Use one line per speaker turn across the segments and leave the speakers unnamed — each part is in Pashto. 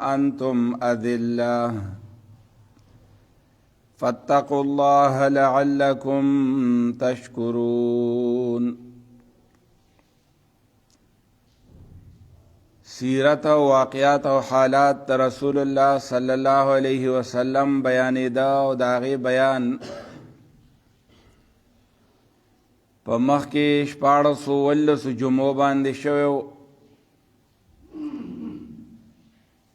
أنتم أذلة فاتقوا الله لعلكم تشكرون. سیرت و واقعات و حالات رسول الله صلی الله علیه وسلم بیانېدا او د هغې بیان په مخکې 14 جمعو باندې شوی و.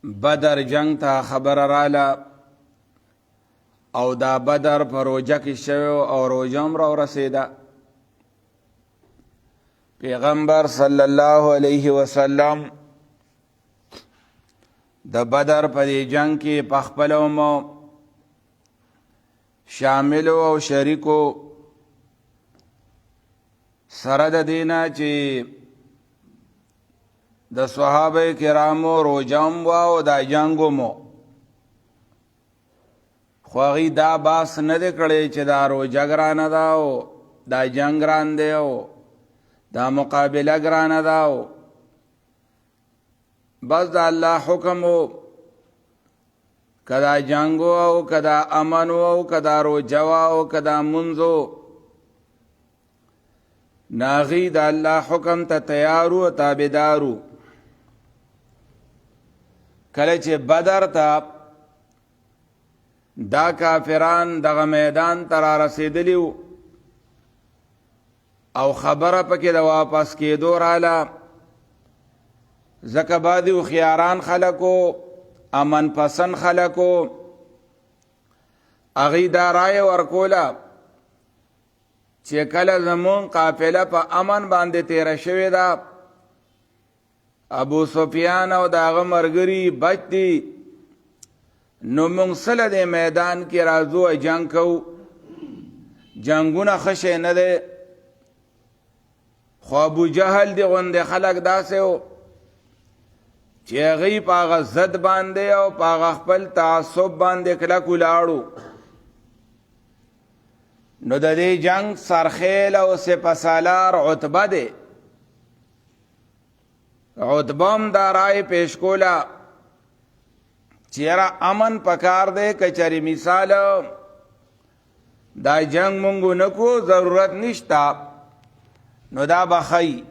بدر جنگ ته خبره راله او دا بدر په روجه کې شوی او روجه هم راورسېده. پیغمبر صلی الله علیه وسلم د بدر په دې جنگ کې په خپله هم شاملو او شریکو، سره د دې نه چې د صحابه کرامو روژه هم وه او دا جنګ هم و، خو هغوی دا بحث نه دی کړی چې دا روژه ګرانه ده او دا جنګ ګران دی او دا مقابله ګرانه ده او بس دا الله حکم و، که دا جنگ و او که دا امن و او که دا روژه و او که دا منځ و، ناغي دا الله حکم ته تیارو و تابدارو. کله چې بدر ته دا کافران دغه میدان ته را رسېدلي وو او خبره پکې د واپس کېدو راله، ځکه بعضې هوښیاران خلکو، امن پسند خلکو، هغوی دا رایه ورکوله چې کله زمون قافله په امن باندې تیره شوې ده، ابو سفیان او د هغه ملګري بچ دي، نو موږ سله د میدان کې راځو جنګ کوو. جنګونه ښه شی نه دی، خو ابو جهل دی غوندې خلک داسې و چې هغوی په هغه ضد باندې او په هغه خپل تعصب باندې کلک ولاړو. نو د دې جنگ سرخیل او سپهسالار عتبه دی. عتبه هم دا رای پیش کوله چې یاره امن پکار دی، که چېرې مثال دا جنگ مونږ نه کو ضرورت نشته نو دا به ښایي.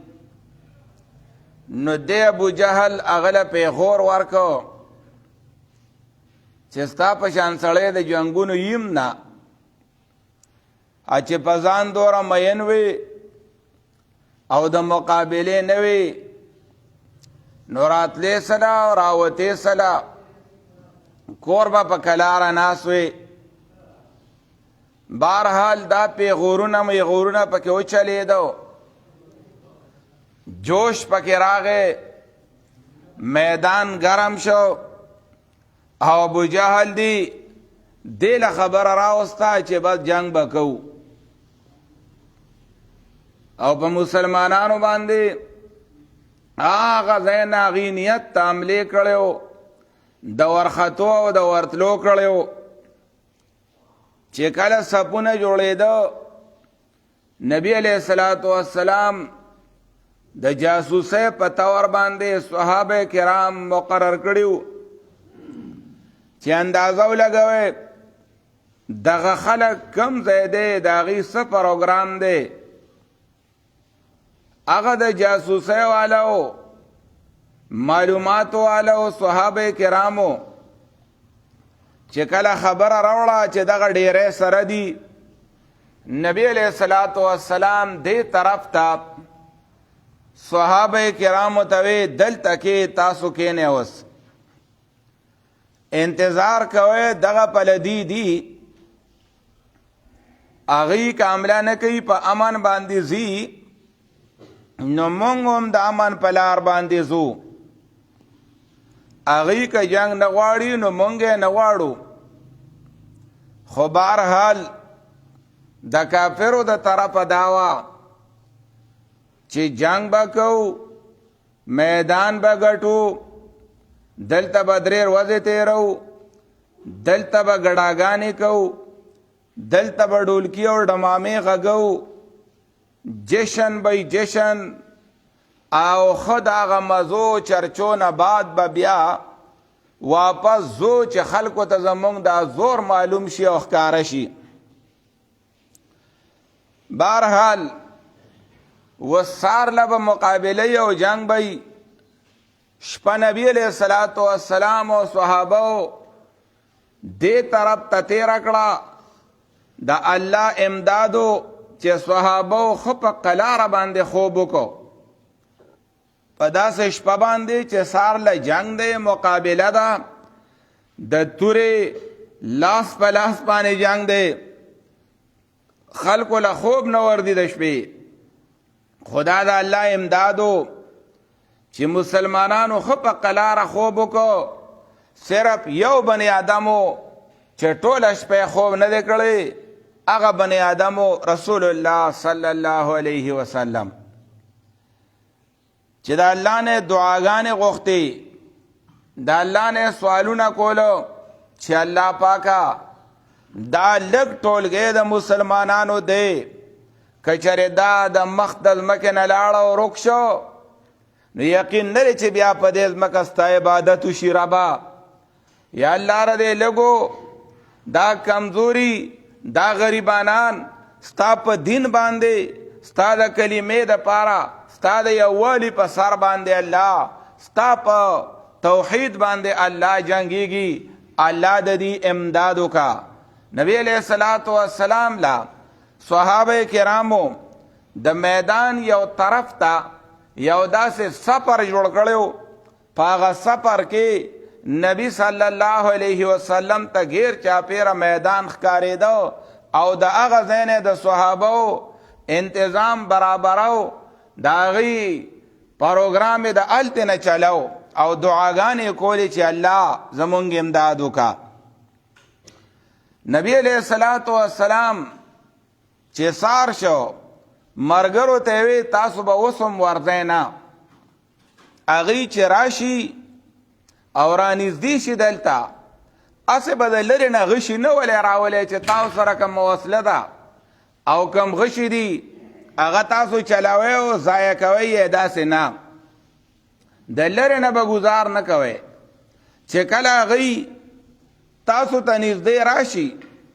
نو دی ابو جهل هغه له پیغور ورکو چې ستا په شان سړی د جنګونو یم نه، چې په ځان دوره مین وي او د مقابلې نه وي، نو راتلې سله او راوتې سله کور به په کلاره ناست وي. بهرحال دا پیغورونه میغورونه پکې وچلېدو، جوش پکې راغی، میدان گرم شو او ابو جهل دی دې له خبره راوسته چې بس جنگ به کوو او په مسلمانانو باندې هغه ځای نه هغوی نیت ته حملې کړی و، د ورختو او د ورتلو کړی و. چې کله صفونه جوړېده، نبی علیه الصلاة والسلام د جاسوسۍ په طور باندې صحابه کرام مقرر کړي وو چې اندازه ولګوئ دغه خلک کم ځای دی، د هغوی څه پروګرام دی. هغه د جاسوسۍ والا معلوماتو والا صحابه کرامو چې کله خبره راوړه چې دغه ډیری سره دي، نبی علیه الصلاة والسلام دې طرف ته صحابه کرامو ته وی دلته کې تاسو کېنئ، اوس انتظار کوئ دغه پلدي دي، هغوی که حمله نه کوي په امن باندې ځي، نو مونږ هم د امن په لار باندې ځو. هغوی که جنگ نه غواړي نو مونږ یې نه غواړو. خو بهرحال د کافرو د طرفه دا وه چې جنگ به کوو، میدان به ګټو، دلته به 3 ورځې تیرو، دلته به ګډاګانې کوو، دلته به ډولکي او ډمامې غږو، جشن به جشن او خود هغه مزو چرچو نه بعد به بیا واپس زو چې خلکو ته زمونږ دا زور معلوم شي او ښکاره شي. بهرحال وسار لبه مقابله او جنگ بی شپه نبی علیہ الصلوۃ والسلام او صحابه دې طرف ته تیر کړه د الله امدادو چې صحابه خو په قلاره باندې خوب وکړو په داسې شپه باندې چې سار له جنگ دی مقابله ده د تورې لاس په لاس باندې جنگ دی خلکو له خوب نه وردي د شپې خدا د الله امدادو چې مسلمانانو خو په قلاره خوب وکړو صرف یو بنی آدمو چې ټوله شپه خوب نه دی کړی هغه بنی آدمو رسول الله صلی الله علیه وسلم چې د الله نه دعاګانې غوښتې د الله نه سوالونه کولو چې الله پاکه دا لږ ټولګی د مسلمانانو دی که چېرې دا د مخ د ځمکې نه لاړه او روک شو نو یقین نه دی چې بیا په دې ځمکه ستا عبادت وشي ربا یا الله را دې لږو دا کمزوري دا غریبانان ستا په دین باندې ستا د کلمې دپاره ستا د یووالي په سر باندې الله ستا په توحید باندې الله جنګیږي الله د دې امداد وکړه نبی علیہ الصلوۃ والسلام لا صحابه کرامو د میدان یو طرف ته یو داسې سفر جوړ کړو په هغه سفر کې نبی صلی الله علیه وسلم ته غیر چاپیره میدان ښکارېده او د هغه ځای نه د صحابو انتظام برابرو د هغې پروګرام یې د هلته نه چلو او دعاګانې کولې چې الله زمونږ امداد وکړه نبی علیہ الصلوۃ والسلام چې سار شو مرګرو ته وی تاسو به وسم ورځئ نه هغوی چې راشي او رانږدې شي دلته هسې به د لرې نه غشي نه ولې راولئ چې تاسو سره کوم وسله ده او کوم غشي دي هغه تاسو چلاوئ او ضایع کوئ یې داسې نه د لرې نه به ګزار نه کوئ چې کله هغوی تاسو ته نږدې راشي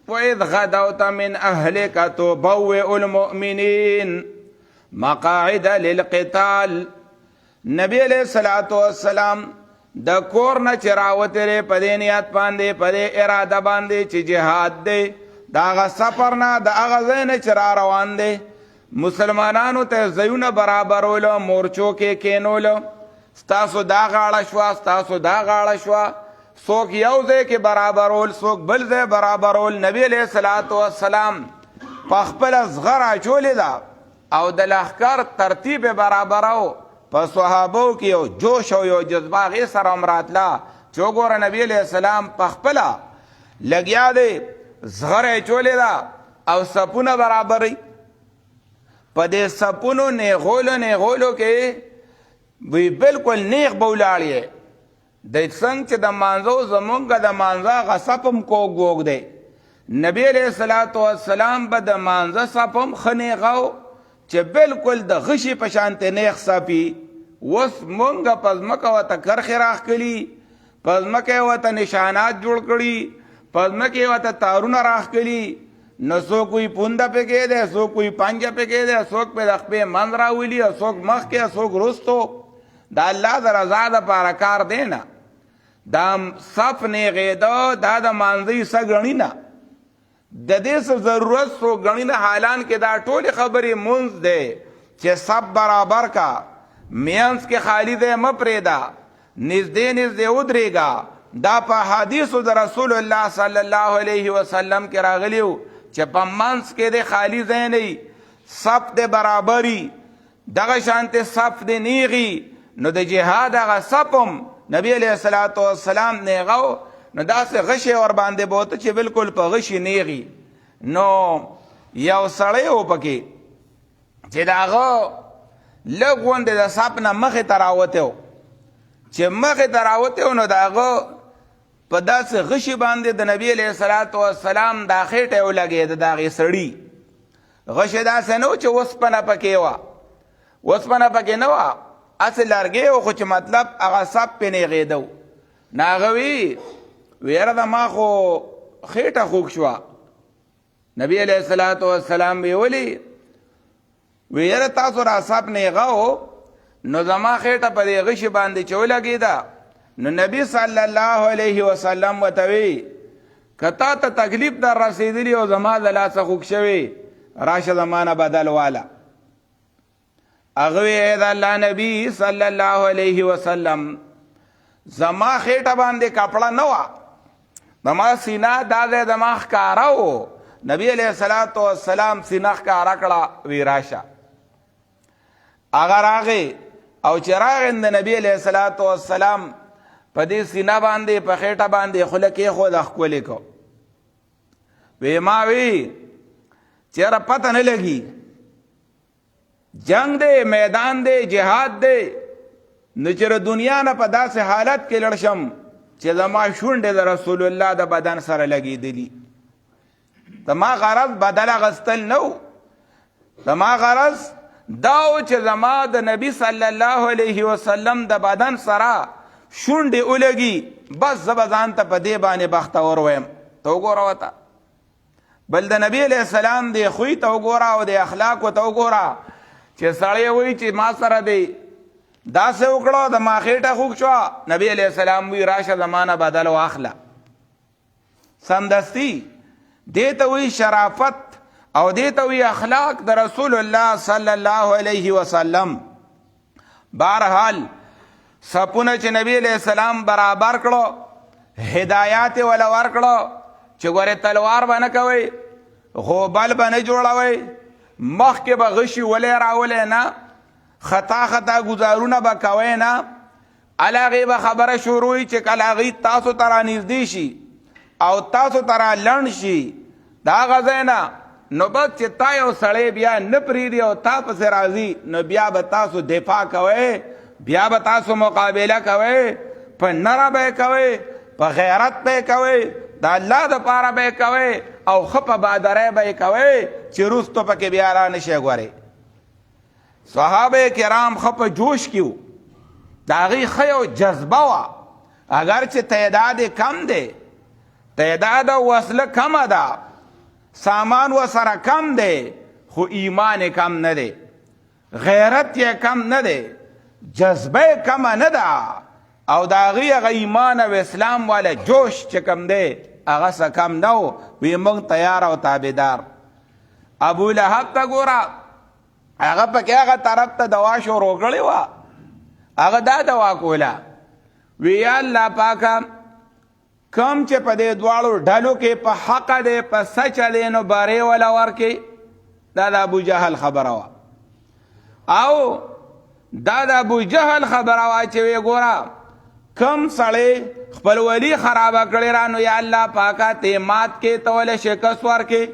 وَإِذْ غَدَوْتَ مِنْ أَهْلِكَ تُبَوِّئُ الْمُؤْمِنِينَ مَقَاعِدَ لِلْقِتَالِ نبی علیہ الصلوۃ والسلام د کور نه چې راوتلی په دې نیت باندې په دې اراده باندې چې جهاد دی د هغه سفر نه د هغه ځای نه چې را روان دی مسلمانانو ته ځایونه برابرولو مورچو کې کینولو ستاسو دا غاړه شوه ستاسو دا غاړه شوه څوک یو ځای کې برابرول څوک بل ځای برابرول نبی علیہ الصلوۃ والسلام په خپله زغره اچولې ده او د لښکر ترتیب یې برابرو په صحابو کې یو جوش او یو جذبه هغې سره هم راتله چې وګوره نبی علیہ السلام په خپله لګیا دی زغره یې اچولې ده او صفونه برابروي په دې صفونو نیغولو کې وی بالکل نیغ به ولاړ یې د څنګه چې د مانځو زمونږ د مانځه هغه صف هم کوږ دی نبی علیہ الصلوۃ والسلام به د مانځه صف هم ښه نیغه چې بالکل د غشي په شانتې نیغ صفي اوس مونږ په ځمکه ورته کرښې راښکلي په ځمکه یې ورته نشانات جوړ کړي په ځمکه یې ورته تارونه راښکلي نو څوک وایي پونده پکې دی څوک وایي پنجه پکې دی څوک پې د خپې منځ راولي او څوک مخکې څوک وروستو د الله د رضا دپاره کار دی نه دا صف نیغېده دا د مانځه حصه ګڼي نه د دې څه ضرورت څوک ګڼي نه حالان کې دا ټولې خبرې مونځ دی چې صف برابر کا مینځ کې خالی دی مه پرېږده نږدې ودرېږه دا په حدیثو د رسول الله صلی الله علیه وسلم کې راغلی و چې په منځ کې دی خالی ځای نه صف دی برابري دغه شانتې صف دی نیغي نو د جهاد هغه صف هم نبی علیہ الصلوۃ والسلام نیغو نو داسې غشی ور باندې بوته چې بالکل په غشي نیغي نو یو سړی و پکې چې د هغه لږ غوندې د صف نه مخې ته راوتی و چې مخې ته راوتی و نو د هغه په داسې غشي باندې د نبی علیہ الصلوۃ والسلام دا خېټه ولګېده د هغې سړي غشی داسې نه و چې اوسپنه پکې وه اوسپنه پکې نه وه هسې لرګی و خو چې مطلب هغه صف پې نیغېده ناغوی ویره د ما خو خېټه خوږ شوه. نبی علیه الصلاة والسلام ویولي ویره تاسو را صاحب نیغه و نو زما خېټه په دې غشي باندې چې ولګېده نو نبی صلی الله علیه وسلم ورته وی که تا ته تکلیف در رسېدلي او زما د لاسه خوږ شوی راشه زما نه بدل واله. هغه وی ای د الله نبی صلی الله علیه وسلم زما خېټه باندې کپړه نه وه زما سینه دا ځای زما ښکاره و. نبی علیه الصلاة والسلام سینه ښکاره کړه وی راشه. هغه راغی او چې راغی د نبی علیه الصلاة والسلام په دې سینه باندې په خېټه باندې خوله کېښوده ښکلې کو. وی ما وی چېره پته نه لګي جنگ دی میدان دی جهاد دی نو چې دنیا نه په داسې حالت کې لړ شم چې زما شونډې د رسول الله د بدن سره لګېدلي. زما غرض بدل اخیستل نه و. زما غرض دا و چې زما د نبی صلی الله علیه وسلم د بدن سره شونډې ولګي بس زه به ځان ته په دې باندې بختور ویم. ته وګوره ورته بل د نبی علیه السلام د خوی ته وګوره او د اخلاقو ته وګوره چې سړی وایي چې ما سره دی داسې وکړو د ما خېټه خوږ شوه. نبی علیه السلام وی راشه زما نه بدل واخله. سمدستي دې ته وی شرافت او دې ته وی اخلاق د رسول الله صلی الله علیه وسلم. بهرحال سپونه چې نبی علیه السلام برابر کړو هدایات ولا ورکړو چې ګوره تلوار به نه کوئ غوبل به نه جوړوئ مخکې به غشي ولې راولې نه خطا خطا گزارونه به کوئ نه. هغې به خبره شروع وي چې کله هغوی تاسو ته رانږدې شي او تاسو ته رالنډ شي د هغه ځای نه نو بس چې تا یو سړی بیا نه پرېږدي او تا پسې راځي نو بیا به تاسو دفاع کوئ بیا به تاسو مقابله کوئ په نره به یې کوئ په غیرت به یې کوئ د الله دپاره به یې کوئ او ښه په بهادرۍ به یې کوئ چې وروستو پکې بیا را نه شئ. ګورئ صحابه کرام ښه په جوش کې وو د هغوی ښه یو جذبه وه اگر چې تعداد کم دی تعداد وسله کمه ده سامان ورسره کم دی خو ایمان یې کم نه دی غیرت یې کم نه دی جذبه یې کمه نه ده او د هغوی هغه ایمان او اسلام والا جوش چې کم دی هغه څه کم نه و. وی موږ تیار او تابعدار. ابو لهب ته ګوره هغه پکې هغه طرف ته دوا شروع کړې وه هغه دا دوا کوله وی یا الله پاکه کم چې په دې دواړو ډلو کې په حقه دی په سچه دی نو بارې وله ورکې. دا د ابو جهل خبره وه او دا د ابو جهل خبره وه چې وی ګوره کم سړی خپل ولی خرابه کړی را نو یا الله پاکه ته مات کې ته ولې شکست ورکې.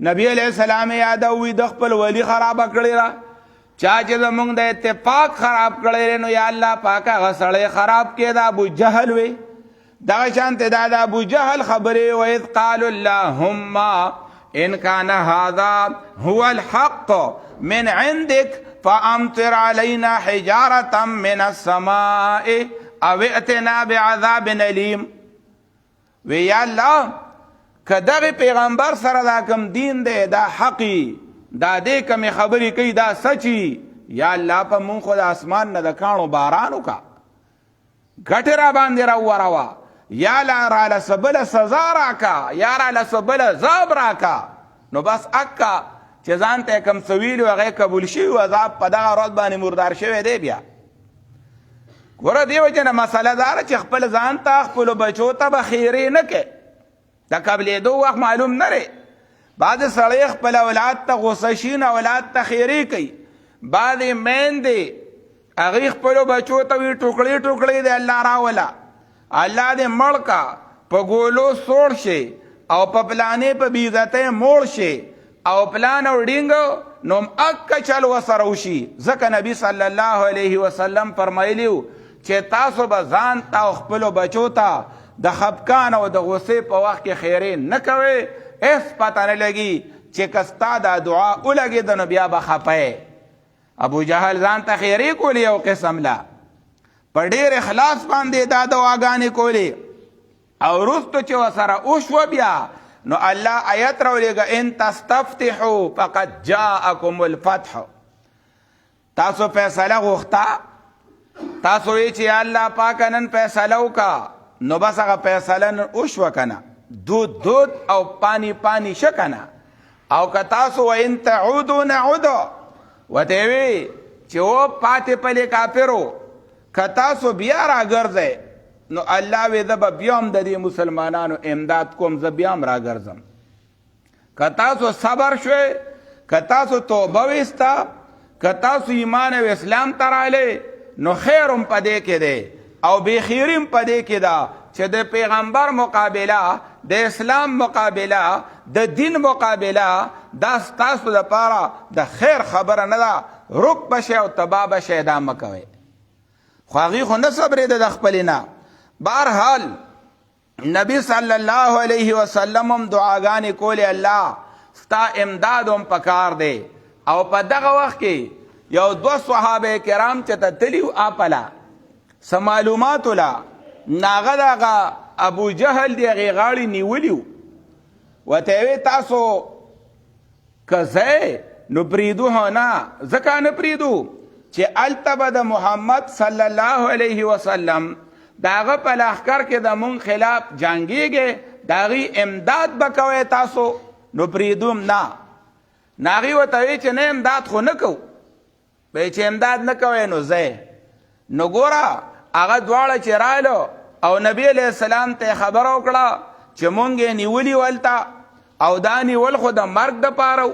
نبی علیہ السلام یادوي د خپل ولی خرابه کړی را چا چې زمونږ د اتفاق خراب کړی نو یا الله پاکه هغه سړی خراب کې د ابو جهل وی. دغه شانته دا د ابو جهل خبرې وإذ قالوا اللهم إن كان هذا هو الحق من عندك فأمطر علينا حجارة من السماء او ائتنا بعذاب أليم. وی یا الله که دغه پیغمبر سره دا کم دین دی دا حقی دا دې کمې خبرې کوي دا سچي یا الله په مونږ خو د اسمان نه د کاڼو باران وکړه ګټې را باندې راوروه یا راله څه بله سزا راکه یا راله څه بله عذاب راکه. نو بس اکه چې ځان ته یې کوم څه ویلي و هغې قبول شوي و عذاب په دغه ورځ باندې مردار شوی دی. بیا ګوره دې وجې نه مسله دا ده چې خپل ځان ته خپلو بچو ته به خیرې نه کوې د قبلېدو وخت معلوم نه دی. بعضې سړی خپل اولاد ته غصه شي نو اولاد ته خیرې کوي. بعضې میندې هغې خپلو بچو ته وي ټوکړې ټوکړې د الله راوله الله دې مړ کا په ګولو سوړ شي او په پلانې په بېعزتۍ موړ شي او پلان او ډینګ نو اکه چل ورسره وشي. ځکه نبي صلی الله علیه وسلم فرمایلي و چې تاسو به ځان ته او خپلو بچو ته د خفګان او د غصې په وخت کې خیرې نه کوئ هېڅ پته نه لګي چې که ستا دا دعا ولګېده نو بیا به خفه ابو جهل ځان ته خیرې کولې یو قسم له په ډېر اخلاص باندې دا دعاګانې کولې او وروستو چې ورسره وشوه بیا نو الله آیت راولېږه ان تستفتحوا فقد جاءکم الفتح. تاسو فیصله غوښته، تاسو وی چې الله پاکه نن فیصله وکړه، نو بس هغه فیصله نن وشوه که نه، دود او پانی شه که نه. او که تاسو وان تعودو نعودو ورته وی چې و پاتې پلې کافرو که تاسو بیا راګرځئ نو الله وی زه به بیا هم د دې مسلمانانو امداد کوم، زه بیا هم راګرځم. که تاسو صبر شوئ، که تاسو توبه ویسته، که تاسو ایمان او اسلام ته راغلی نو خیر هم په دې کې دی او بېخیري هم په دې کې ده چې د پیغمبر مقابله، د اسلام مقابله، د دین مقابله دا ستاسو دپاره د خیر خبره نه ده. رک بشئ او تباه بشئ، دا مه کوئ. خو هغې خو نه صبرېده د خپلې نه. بهرحال نبی صلی الله علیه وسلم هم دعاګانې کولې، الله ستا امداد هم پکار دی. او په دغه وخت کې یو دوه صحابه کرام چې ته تلي وو اپله څه معلومات وله، ناغه دغه ابو جهل دی هغې غاړې نیولي وو. ورته وی تاسو که ځئ نو پرېږدو هو نه، ځکه نه پرېږدو چې هلته به د محمد صلی الله علیه وسلم د هغه په لښکر کې د مونږ خلاف جنګېږئ، د هغې امداد به کوئ تاسو، نو پرېږدو هم نه. نو هغې ورته وی چې نه امداد خو نه کوو. وی چې امداد نه کوئ نو ځئ. نو ګوره هغه دواړه چې رالو او نبی علیه السلام ته خبره وکړه چې مونږ یې نیولي ولته او دا نیول خو د مرګ دپاره و،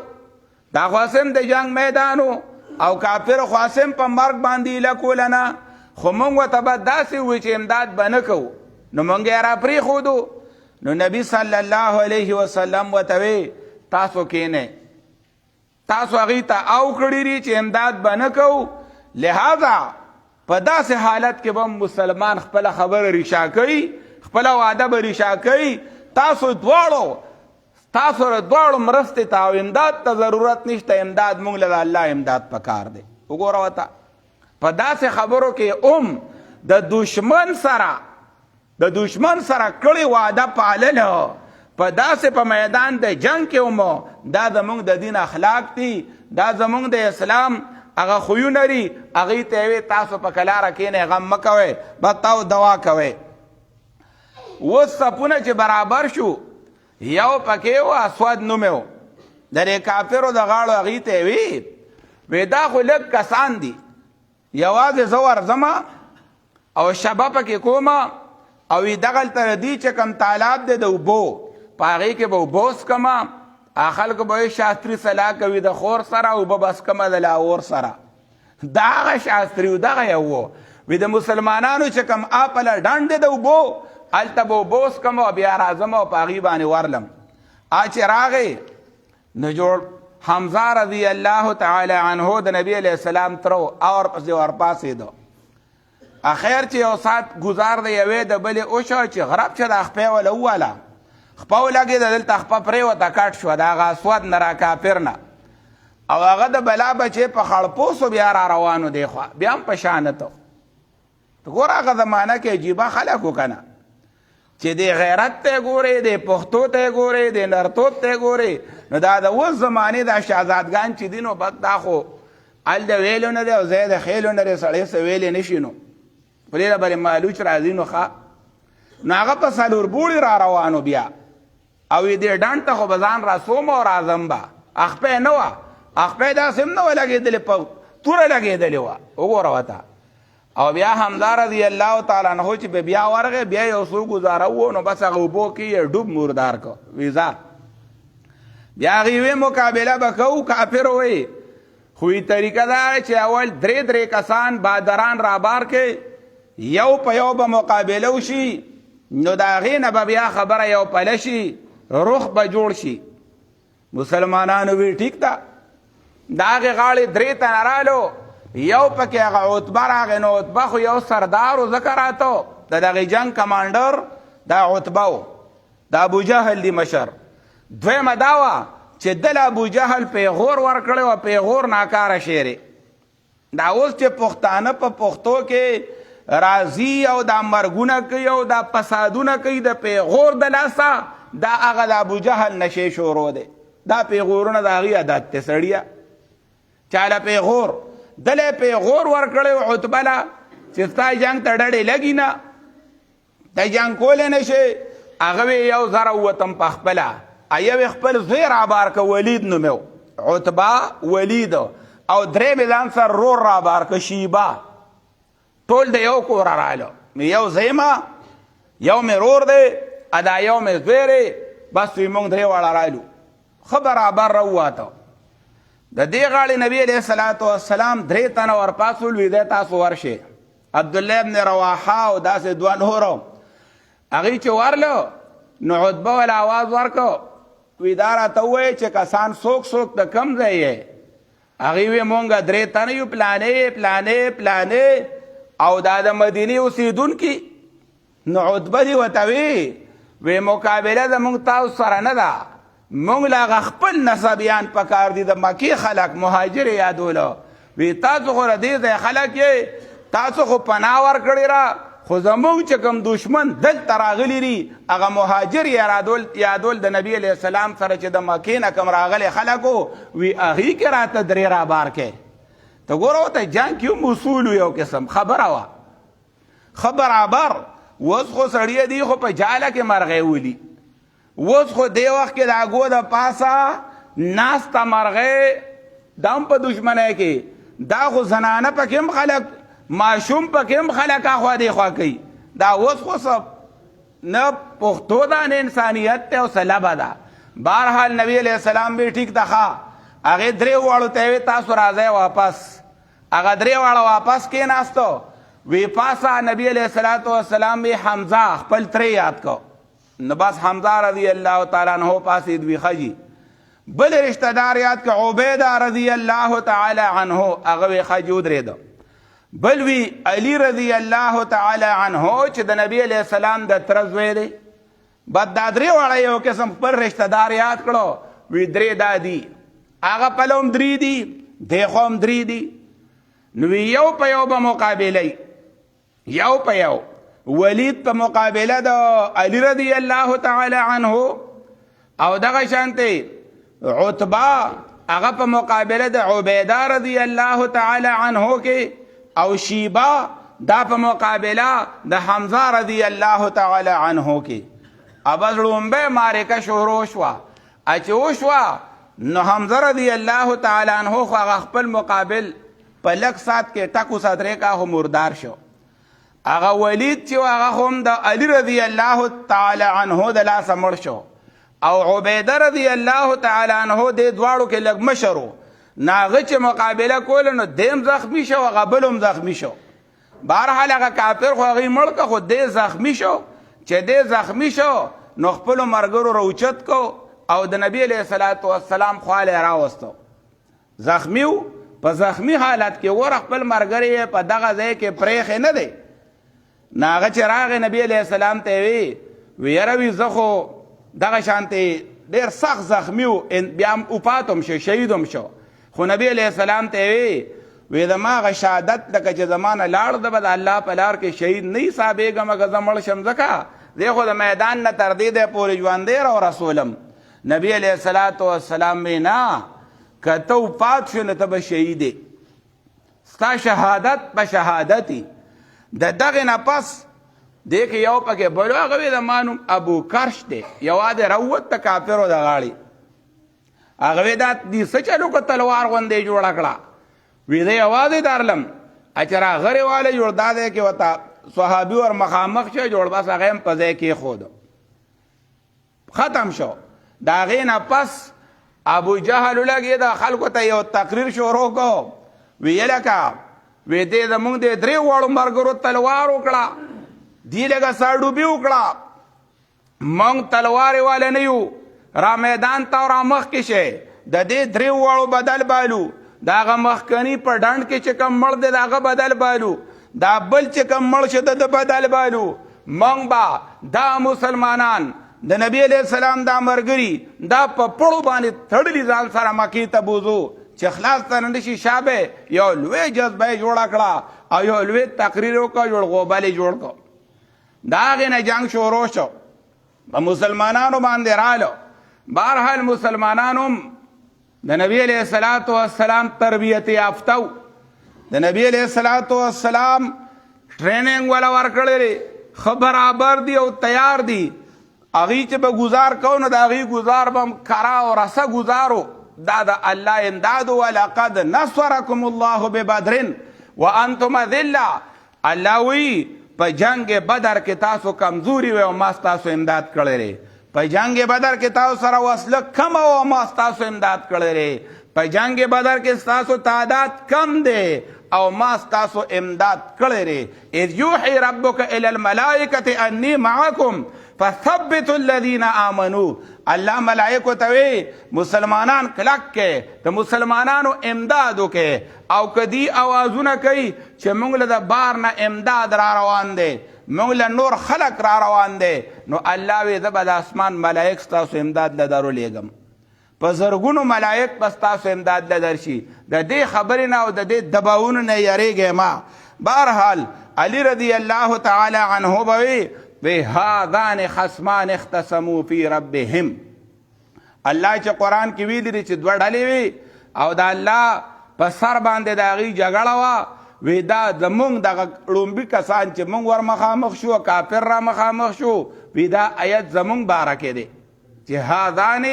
دا خو هم د جنګ میدان و او کافر خو هم په مرګ باندې ایله کوله نه، خو مونږ ورته به داسې ووایو چې امداد به نه کوو، نو مونږ یې را پرېښودو. نو نبی صلی الله علیه وسلم ورته وی تاسو کښېنئ، تاسو هغې ته او کړي دي چې امداد به نه کوو، لہذا په داسې حالت کې به مسلمان خپله خبره ریشا کوي، خپله وعده به ریشا کوي. تاسو دواړو مرستې ته او امداد ته ضرورت نشته، امداد مونږ له د الله امداد پکار دی. وګوره ورته په داسې خبرو کې د دشمن سره کړې وعده پالله، په داسې په میدان د جنگ کې هم دا زمونږ د دین اخلاق دي، دا زمونږ د اسلام هغه خویونه دي. هغې ته وی تاسو په کلاره کښېنئ، غم مه کوئ، بد دوا کوئ. اوس صفونه چې برابر شو، یو پکې و اسود نومې و، د دې کافرو د غاړو هغې ته وی دا خو لږ کسان دي، یوازې زه ورځمه او شبه پکې کومه او دغلته دی چې کوم تالاب دی د اوبو، په هغې کې به اوبه وڅکمه، خلکو به شاستري صلاح کوي د خور سره، اوبه به څکمه د لاهور سره. دا هغه شاستري و، دغه یو و. وی د مسلمانانو چې کوم اپله ډنډ دی د اوبو، هلته به اوبه وڅکمه او بیا راځم او په هغې باندې ورلم. چې راغی نو جوړ حمزه رضی الله تعالی عنه د نبی علیه السلام تر اور پسې ورپاسېده. اخیر چې یو ساعت ګزار د یوې د بلې وشوه چې غرب چې دا خپې وله ووله، خپه ولګېده، دلته خپه پرېوته کټ شوه د هغه اسود نه را کافر نه، او هغه د بلا بچې په خړپوسو بیا را روانو دی خوا، بیا هم په شانته. ګوره هغه زمانه کې عجیبه خلک و که نه، چې د غیرت ته ګورې، د پښتو ته ګورې، د نرتوب ته ګورې. نو دا د اوس زمانې دا شهزادګان چې دي نو بد دا خو ال د ویلو نه دی او ځای د خیلو نه دی، سړی څه ویلې نه شي. نو په دې بلې مالوچ راځي نو ښه، نو هغه په څلور بوړي را روانو بیا، او دې ډنډ ته خو به ځان راسوم او راځم به. اخپې نه وه، اخپې داسې هم نه وه لګېدلې، په توره لګېدلې وه. وګوره ورته. او بیا حمزه رضی الله تعالی عنه چې بیا ورغی، بیا یو څو ګزاره وو، نو بس هغه اوبو کې یې ډوب مردار کو ویزا. بیا هغې وی مقابله به کوو، کافر وی خو طریقه دا چې اول درې کسان بادران رابار کې یو په یو به مقابله وشي، نو د هغې نه به بیا خبره یو پله شي، روح به جوړ شي. مسلمانانو وی ټیک ده. د هغې غاړې درې تنه رالو، یو پکې هغه عتبه راغی، نو عتبه خو یو سردار و ځکه راته د دغې جنګ کمانډر دا عتبه و، د ابوجهل دی مشر. دویمه دا وه چې دل ابوجهل پیغور ورکړی و، پیغور ناکاره شعر. دا اوس چې پښتانه په پښتو کې راځي او دا مرګونه کوي او دا فسادونه کوي د پیغور د لاسه، دا هغه د ابوجهل نشې شروع دی. دا پیغورونه د هغې عادت دی سړیه. چاله پیغور دله پیغور ورکړی عتبه له چې ستا جنګ ته ډډې لګي نه، ته جنګ کولی نه شې. هغه وی یو زره ووتم په خپله، یو خپل زوی رابار که ولید نومې و، عتبه ولید، او درې مې ځان سره رور رابار که شیبه، ټول د یو کوره راله. یو زوی ما، یو مې رور دی، ادا یو مې زوی دی، بس وی موږ درې واړه رالو. ښه برابر راوواته. د دې غاړې نبي علیه الصلاة والسلام 3 تنه ورپاسول، وی دی تاسو ورشئ. عبدالله ابن رواحه او داسې دوه نورو هغوی چې ورلو نو عتبه ول آواز ورکو، وی دا راته ووایه چې کسان څوک څوک د کوم ځای یې؟ هغوی وی مونږ 3 تنه یو، پلانې پلانې پلانې، او دا د مدینې اوسېدونکي. نو عتبه دې ورته وی مقابله زموږ تاسو سره نه ده، مونږ له هغه خپل نسبیان پکار دي، د مکې خلک مهاجر یادولو. وی تاسو خو له دې ځای خلک یې، تاسو خو پناه ورکړې را، خو زموږ چې کوم دشمن دلته راغلي دي هغه مهاجر یادول د نبي علیه السلام سره چې د مکې نه کوم راغلی خلکو، وی هغې کې راته 3 رابار کې. ته ګوره ورته جنګ کې هم اصول یو قسم خبره وه، ښه برابر. اوس خو سړی دی خو په جاله کې مرغۍ ولي، اوس خو دې وخت کې د هغو د پاسه ناسته مرغۍ دا هم په دشمنۍ کې، دا خو زنانه پکې هم خلک، ماشوم پکې هم خلک اخوا دېخوا کوي. دا اوس خو څه نه پښتو ده نه انسانیت دی او څه لبه ده. بهرحال نبي علیه السلام به ټیک ده ښه، هغې 3 واړو ته یې تاسو راځئ واپس. هغه 3 واړه واپس کېناستو. وی پاسه نبی علیه الصلاة والسلام وی حمزه خپل تره یاد کو. نو بس حمزه رضی الله تعالی عنہ پاسید وی خجی. بل رشتہ دار یاد که عبیده رضی الله تعالی عنہ هغه وی خجی ودرېده. بل وی علی رضی الله تعالی عنہ چې د نبی علیه السلام د تره زوی دی. بد دا 3 واړه یو قسم پر رشتہ دار یاد کړو. وی 3 دا دي، هغه پلو هم 3 دي، دیخو هم 3 دي. نو یو په یو به مقابله، یو په یو ولید په مقابله د علی رضی الله تعالی عنہ، او دغه شانته عتبه هغه په مقابله د عبیده رضی الله تعالی عنہ کې، او شیبه دا په مقابله د حمزه رضی الله تعالی عنہ کې. ابز لومبه معرکه شروع شوه. چې وشوه نو حمزه رضی الله تعالی عنہ خو هغه خپل مقابل په لږ ساعت کې ټکو صدرې کا خو مردار شو. هغه ولید چې هغه هم د علی رضی الله تعالی عنہ د لاسه مړ شو، او عبیده رضی الله تعالی عنہ دې دواړو کې لږ مشر و. هغه چې مقابله کوله نو دیم زخمی شو، هغه بل هم زخمی شو. بهرحال هغه کافر خو هغې مړ که، خو دې زخمی شو. چې دې زخمی شو نو خپلو ملګرو راوچت کو او د نبی علیه الصلاة والسلام خواله یې راوستو. زخمی و، په زخمی حالت کې ور خپل ملګری په دغه ځای کې پرېښی نه دی. نو هغه چې راغی نبی علیه السلام ته یې وی یاره وی زه خو دغه شانتې ډېر سخت زخمی و، بیا هم وفات هم شو، شهید هم شو. خو نبی علیه السلام ته وی زما هغه شهادت لکه چې زما نه لاړ ده به د الله په لار کې شهید نه حسابېږم که زه مړ شم، ځکه دی خو د میدان نه تر دې دی پورې ژوندی را رسولم. نبی علیه الصلاة والسلام وی نه، که ته وفات شو نو ته به شهیدې، ستا شهادت به شهادتي. د دغې نه پس دې کې یو پکې بلو هغه وی زما نوم ابو کرش دی، یوازې راووت د کافرو د غاړې. هغه وی دا دې څه چلو که تلوار غوندې جوړه کړه؟ وی دی یوازې درلم. چې راغرې والی جوړ دا دی کې ورته صحابي ور مخامخ شو جوړ، بس هغه هم په ځای کېښود، ختم شو. د هغې نه پس ابو جهل ولګېد، د خلکو ته یو تقریر شروع کو. وی لکه وی دې زمونږ د 3 واړو ملګرو تلوار وکړه، دې لږه ساړوبي وکړه، موږ تلوارې واله نه یو، را میدان ته را مخکې شئ، د دې 3 واړو بدل بالو. د هغه مخکني په ډنډ کې چې کوم مړ دی د هغه بدل بالو، دا بل چې کوم مړ شه د بدل بالو. موږ به دا مسلمانان د نبی علیه السلام دا ملګري دا په پړو باندې تړلي ځان سره مکې ته بوځو چې خلاص ته نه شي. شابه یو لوی جذبه یې جوړه کړه او یو لوی تقریر وکړ، جوړ غوبل یې جوړ کړ. د هغې نه جنګ شروع شو، په مسلمانانو باندې رالو. بهرحال مسلمانان هم د نبی علیه الصلاة والسلام تربیت یافته و، د نبی علیه الصلاة والسلام ټریننګ ولا ورکړی دی، ښه برابر دي او تیار دي. هغوی چې به گزار کو نو د هغوی گزار به هم کرا او رسه گزارو. دا د الله امداد و. ولقد نصرکم الله ببدر وانتم اذلة. الله وی په جنگ بدر کې تاسو کمزوري وئ او ما ستاسو امداد کړی دی. په جنگ بدر کې تاسو سره وسله کم او ما ستاسو امداد کړی دی. په جنگ بدر کې ستاسو تعداد کم دی او ما ستاسو امداد کړی دی. اذ یوحي ربک الی الملائکة انی معکم فثبتوا الذین آمنوا. الله ملائکو ته وی مسلمانان کلک کې، د مسلمانانو امداد وکړي. او کدی آوازونه کوي چې موږ له د بار نه امداد را روان دی، موږ له نور خلق را روان دی، نو الله وی زه به د اسمان ملائک ستاسو امداد له درولېږم، په زرګونو ملائک به ستاسو امداد له درشي. د دې خبرې نه او د دې دباونو نه یریږئ ما. بهرحال علی رضی الله تعالی عنه به وی هذان خصمان اختصموا فی ربهم. الله چې قرآن کې ویلي دي چې دوه ډلې وي او د الله په سر باندې د هغوی جګړه وه. وی دا زمونږ دغه ړومبي کسان چې مونږ ور مخامخ شو، کافر را مخامخ شو، وی دا آیت زمونږ باره کې دی چې هذان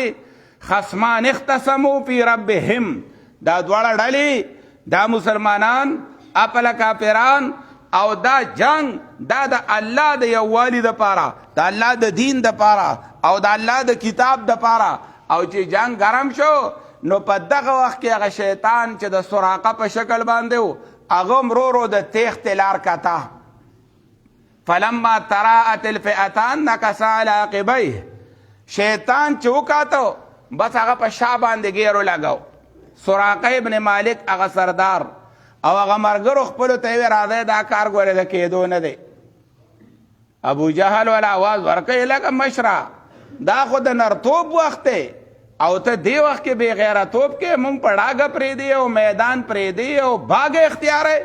خصمان اختصموا فی ربهم. دا دواړه ډلې، دا مسلمانان اپله کافران، او دا جنگ دا د الله د یووالي دپاره، د الله د دین دپاره او د الله د کتاب دپاره. او چې جنگ ګرم شو نو په دغه وخت کې هغه شیطان چې د سراقه په شکل باندې و هغه هم رو رو د تیښتې لار کته. فلما تراءت الفئتان نکس علی عقبیه. شیطان چې وکاته بس هغه په شا باندې ګیرو لګو. سراقه ابن مالک هغه سردار او هغه مرګرو خپلو ته یې وی راځئ دا کار ګورې د کېدو نه دی. ابو جهل ولا آواز ورکوي لکه مشره دا خو د نرتوب وخت دی او ته دې وخت کې بې غیرتوب کې مونږ په ډاګه پرېږدي او میدان پرېږدي او باګه اختیاری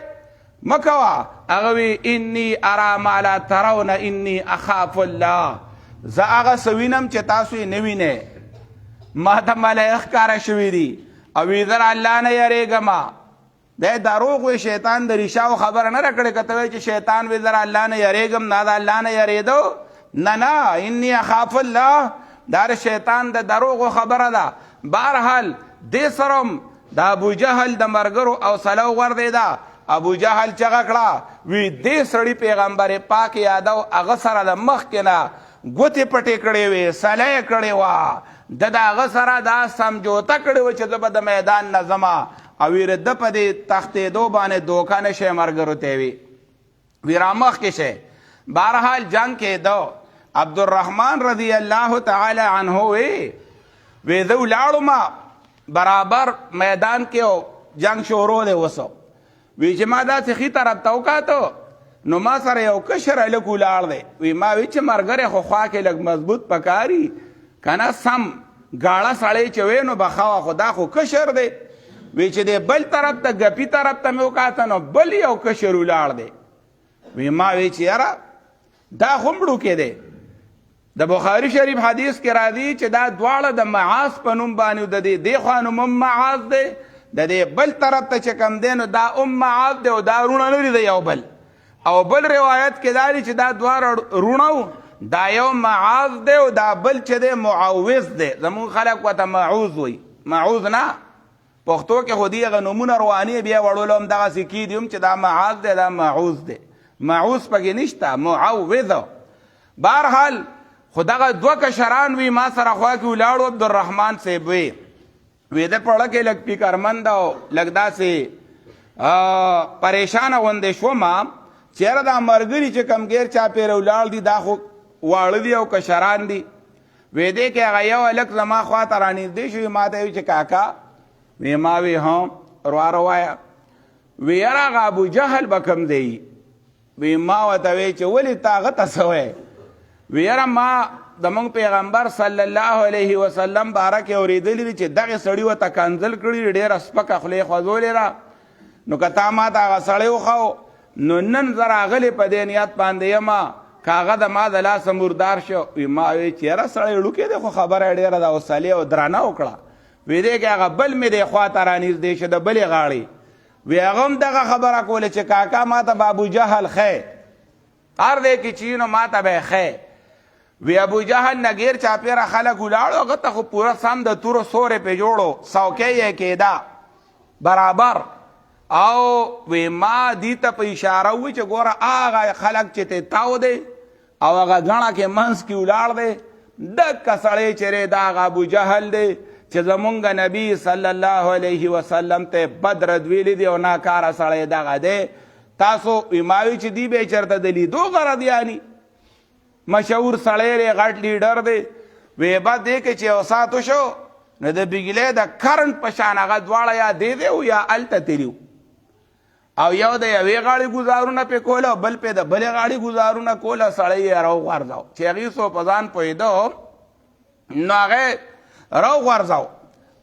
مه کوه. هغه وی انی ارا ما لا ترون انی اخاف الله. زه هغه څه وینم چې تاسو یې نه وینئ. ما ته ملایخ ښکاره شوي دي او وی زه الله نه یریږم. دی دروغ وی شیطان د ریشاو خبره نه راکړې. که ته وایې چې شیطان وی زه الله نه یریږم، نه د الله نه یریدو، نه نه انی اخاف الله، دا د شیطان د دروغو خبره ده. بهرحال دې سره هم د ابو جهل د مرګرو حوصله وغورځېده. ابو جهل چغه کړه وی دې سړي پیغمبر پاک یادو، هغه سره د مخکې نه ګوتې پټې کړې وې، سله یې کړې وه، د هغه سره دا سمجوته کړې وه چې زه به د میدان نه ځمه او ویره د په دې تختېدو باندې دوکه نه شی مرګرو ته وي، وی را مخکې شی. بهرحال جنګ کېدو. عبدالرحمن رضی الله تعالی عنه وی زه ولاړم برابر میدان کې او جنگ شروع دی وسو. وی چې ما داسې ښي طرف ته وکاتو نو ما سره یو کشر هلک ولاړ دی. وی ما وی چې مرګری خو خوا کې لږ مضبوط پکاري که نه سم ګاړه سړی چې وی نو بخوا خو دا خو کشر دی. وی چې دی بل طرف ته ګپي طرف ته مې وکاته نو بل یو کشر ولاړ دی. وی ما وی چې یاره دا خو مړو کې دی. د بخاري شریف حدیث کې راځي چې دا دواړه د معاذ په نوم باندې د دې خوا نوم هم معاذ دی، د دې بل طرف ته چې کم دی نو دا معاذ دی او دا رونه لري د یو بل. او بل روایت کې دا دی چې دا دواړه رونه دا یو معاذ دی او دا بل چې دی معوذ دی. زمونږ خلک ورته معوذ وایي، معوذ نه. پښتو کې خو دې هغه نومونه رواني بیا وړولو هم دغسې کېدي هم چې دا معاذ دی دا معوذ دی. معوذ پکې نشته، معوذ. بهرحال خو دغه دوه کشران وي ما سره خوا کې ولاړو. عبدالرحمن صاحب وی د پړه کې لږ فکرمند او لږ داسې پریشانه غوندې شوم چې یاره دا ملګري چې کمګیر چاپېره ولاړ دي دا خو واړه دي او کشران دي. وی دې کې هغه یو هلک زما خوا ته رانږدې شو. ما ته وی چې کاکا، وی ما وی هم روایه. وی یاره هغه ابو جهل به کوم دی؟ وی ما ورته وی چې ولې تا هغه ته څه وایې؟ وی یاره ما د موږ پیغمبر صلی الله علیه وسلم باره کې اورېدلي دي چې دغې سړي ورته کنځل کړي، ډېره سپکه خولې خوځولې را. نو که تا ما ته هغه سړی وښو نو نن زه راغلی په دې نیت باندې یمه که هغه د ما د لاسه مردار شو. وی ما وی چېره سړی ړوکې دی خو خبره ډېره د حوصلې او درانه وکړه. وی دی کې هغه بل مې دی خوا ته رانږدې شه د بلې غاړې. وی هغه هم دغه خبره کوله چې کاکا ما ته به ابوجهل ښی هر دی کې چې نو ما ته به یې ښی. وی ابوجهل نه غیر چاپېره خلک ولاړو هغه ته خو پوره سم د تورو سورې پې جوړو څوکۍ یې کېده برابر. او وی ما دی ته په اشاره وی چې ګوره هغه خلک چې ته تاو دی او هغه غڼه کې منځ کې ولاړ دی دکه سړی چې دی دا هغه ابوجهل دی چې زمونږ نبي صلی الله علیه وسلم ته بد رد ویلی دی او ناکاره سړی دغه دی. تاسو ما وی چې دی به چېرته د لیدو غرض یعنی مشهور سړی دی غټ لیډر دی. وی به دې کې چې یو ساعت وشو نو د بجلۍ د کرنټ په شان هغه دواړه یا دی دی او یا هلته تلي او یو د یوې غاړې ګزارونه پې کوله او بل پې د بلې غاړې ګزارونه کوله. سړی یې راوغورځاو چې هغې څو په ځان پوهېده نو هغه راوغورځاو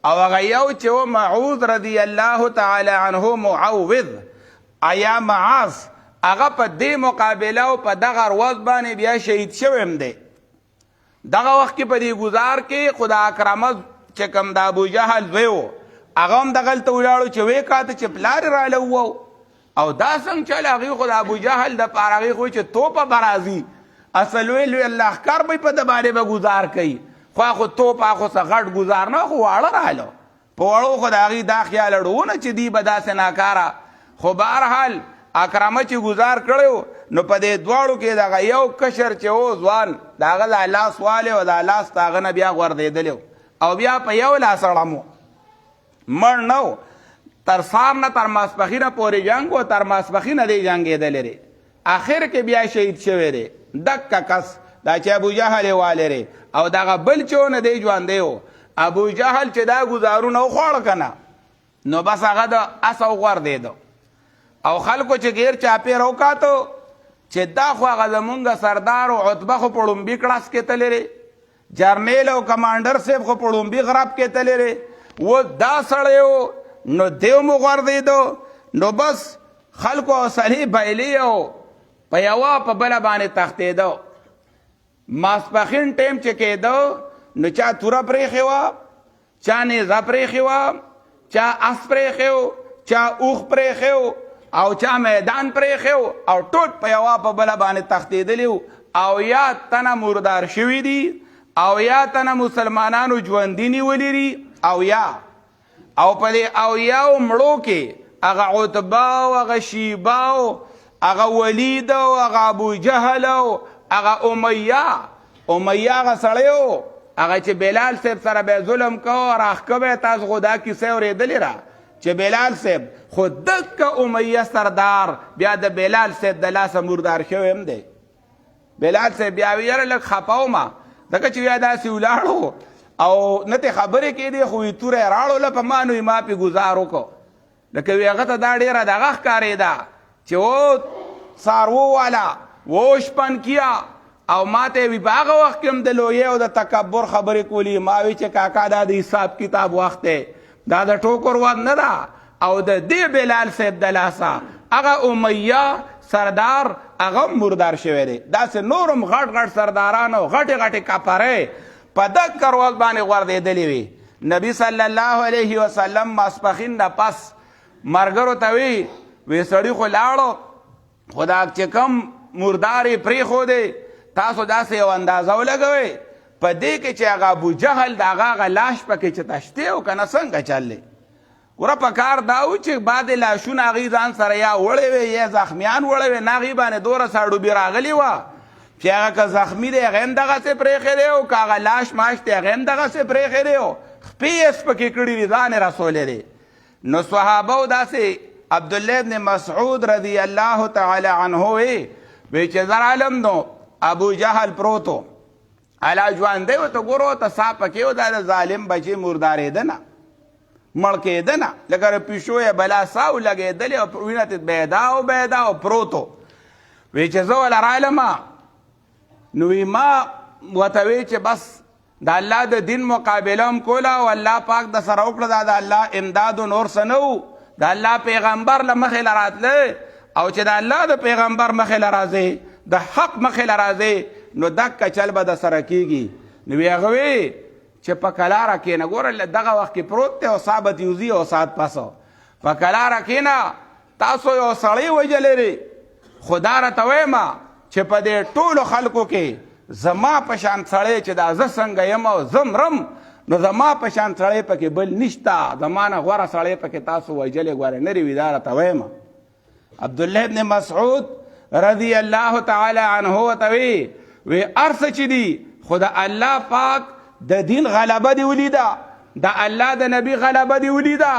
او هغه یو چې و معوذ رضی الله تعالی عنه معوذ یا معاذ هغه په دې مقابله او په دغه ورځ باندې بیا شهید شوی هم دی. دغه وخت کې په دې ګزار کې خو د اکرمه چې کوم د ابوجهل زوی و هغه هم دغلته ولاړو چې ویې کاته چې پلار یې راله ووو او دا څنګه چل هغې خو د ابوجهل دپاره هغې خو چې توپه به راځي اصل لوی لوی لښکر به یې په ده باندې به ګزار کوي خو خو توپ خو څه غټ ګزار نه خو واړه راهلو په وړو خو د هغې دا خیال اړونه چې دی به داسې ناکاره. خو بهرحال اکرمه چې ګزار کړی نو په دې دواړو کې دغه یو کشر چې و ځوان د هغه دا لاس والی او دا لاس د هغه نه بیا غورځېدلی او بیا په یو لاس اړم مړ نه تر سار نه تر ماسپښینه پورې جنګ و تر ماسپښینه دی جنګېدلی دی. آخر کې بیا شهید شوی دی دکه کس دا چې ابوجهل یې والی دی او دغه بل چې و نه دی ژوندی و. ابوجهل چې دا ګزارونه وخوړه که نه نو بس هغه د اس وغورځېده او خلکو چې غیر چاپېره وکاتو چې دا خو هغه زمونږ سردار او عتبه خو په ړومبي کړاس کې تللی دی جرنیل او کمانډر صاحب خو په ړومبي غرب کې تللی دی و دا سړی و نو دیو مو غورځېدو نو بس خلکو حوصلې بایلي او په یوه په بله باندې تښتېده. ماسپښین ټیم چې کېده نو چا توره پرېښې وه چا نیزه پرېښې وه چا اس پرېښی و چا اوښ پرېښی و او چا میدان پرېښی او ټول په یوه په بله باندې تښتېدلي وو او یا تنه مردار شوي دي او یا تنه مسلمانانو ژوندي نیولي دي او یا او په دې او یاو مړو کې هغه عتبه او هغه شیبه او هغه ولید او هغه ابوجهل او هغه امیه هغه سړی و هغه چې بلال صاحب سره به ظلم کوه راښکه به تاسو خو دا کیسه اورېدلې را چې بلال صاحب خو دکه امیه سردار بیا د بلال صاحب د لاسه مردار شوی هم دی. بلال صاحب بیا وی یاره لږ خفه ومه ځکه چې بیا داسې ولاړو او نه تې خبرې کېدې خو وی توره یې راړوله په ما نو یې ما پې ګزار وکړو لکه وی هغه ته دا ډېره دغه ښکارېده چې و څاروو والا و شپن کیا او ما ته وی په هغه وخت کې هم د لویې او د تکبر خبرې کولي ما وی چې کاکا دا د حساب کتاب وخت دی دا د ټوکر وخت نه ده او د دې بلال صاحب د لاسه هغه امیه سردار هغه مردار شوی دی. داسې نورم غټ غټ سرداران او غټې غټې کپرې په دکه ورځ باندې غورځېدلې وي. نبي صلی الله علیه وسلم ماسپښین نه پس مرګرو ته وی سړي خو لاړو خو دا چې کم مردار یې پرېښودی تاسو داسې یو اندازه ولګوئ په دې کې چې هغه ابوجهل د هغه لاش پکې چې تشتی او که نه څنګه چل دی. ګوره په کار دا و چې بعد لاشونه هغې ځان سره یا وړی وی یا زخمیان وړی وی نه هغې باندې دومره ساړوبي راغلې وه چې هغه که زخمي دی هغه هم دغسې پرېښی دی او که هغه لاش ماش دی هغه هم دغسې پرېښی دی او خپې یې سپکې کړي دي ځان یې رسولی دی. نو صحابه داسې عبدالله ابن مسعود رضی الله تعالی عنه وی چې زر علم نو ابوجهل پروتو علا ژوندی و ته ګورو ته سا پکې و دا د ظالم بچې مردارېده نه مړ کېده نه لکه پیشو یې بلا سا ولګېدلې او وینه تې بیدا او پروتو وی چې زه وله رالمه نو وی ما ورته وی چې بس د الله د دین مقابله هم کوله او الله پاک د سره وکړه دا د الله امداد و نور څه نه و د الله پیغمبر له مخې له راتلی او چې د الله د پیغمبر مخې له راځې د حق مخې له راځې نو دکه چل به د سره کېږي. نو وی هغه وی چې په کلاره کښېنه. ګوره دغه وخت کې پروت دی او ثابت یوزي او ساعت پسو په کلاره کښېنه. تاسو یو سړی وژلی دی خو دا راته ویمه چې په دې ټولو خلکو کې زما په شان سړی چې دا زه څنګه یم او زه مرم نو زما په شان سړی پکې بل نشته. زما نه غوره سړی پکې تاسو وژلی ګورې نرې وي. دا راته ویمه. عبدالله ابن مسعود رضی الله تعالی عنه ورته وی هر څه چې دي خو د الله پاک د دین غلبه دې ولیده، د الله د نبي غلبه دې ولیده.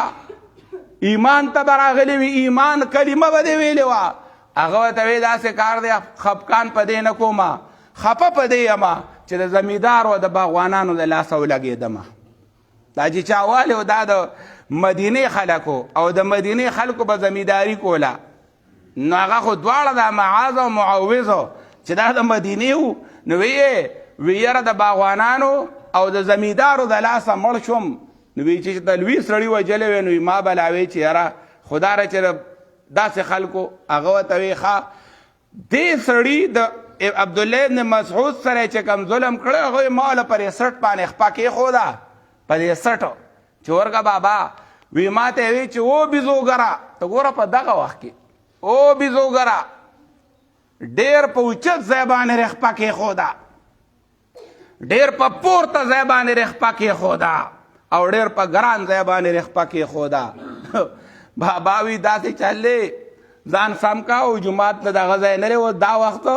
ایمان ته به راغلی وي، ایمان کلمه به دې ویلې وه. هغه ورته وی داسې کار دی خفقان په دې نه کومه، خفه په دې یمه چې د زمیندار او د باغوانانو د لاسه ولګېدمه. دا چې چا والې و دا د مدینې خلکو او د مدینې خلکو به زمینداري کوله. نو هغه خو دواړه د معاذ او معوذ چې دا د مدینې وو. نو وی یاره د باغوانانو او د زمیندارو د لاسه مړ شوم. نو وی چې د لوی سړي وژلی وی نو ما به لا وی چې یاره خدا را چې داسې خلکو. هغه ورته وی ښه دې سړي د عبدالله ابن مسعود سره چې کوم ظلم کړی هغه ما له پرې سټ باندې خپه کېښوده په دې سټو چې ورګه بابا وی ما ته وی چې او بیزوګره ته ګوره په دغه وخت کې او بیزوګره ډېر په اوچت ځای باندې رخپه کېښوده، ډېر په پورته ځای باندې رخپه کېښوده او ډېر په ګران ځای باندې رخپه کېښوده. بابا وی داسې چل دی ځان سم کا او جومات ته دغه ځای نه دی دا وخت.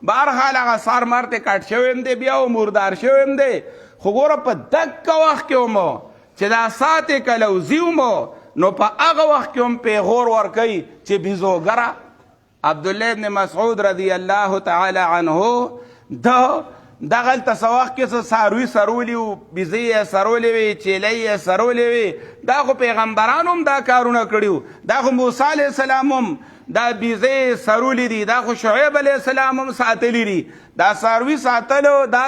بهرحال هغه سار مرته کټ شوی هم دی بیا او مردار شوی هم دی. خو ګوره په دکه وخت کې هم چې دا ساتې کلوزي هم نو په هغه وخت کې هم پیغور ورکوي چې بیزوګره. عبدالله ابن مسعود رضی الله تعالی عنه دغلته څه وخت کې څه څاروي سرولي وو، بیزې یې سرولې وې، چیلۍ یې سرولې وې. دا خو پیغمبرانو هم دا کارونه کړي وو. دا خو موسی علیه السلام هم دا بیزې سرولې دي، دا خو شعیب علیه السلام هم ساتلي دي. دا څاروي ساتلو دا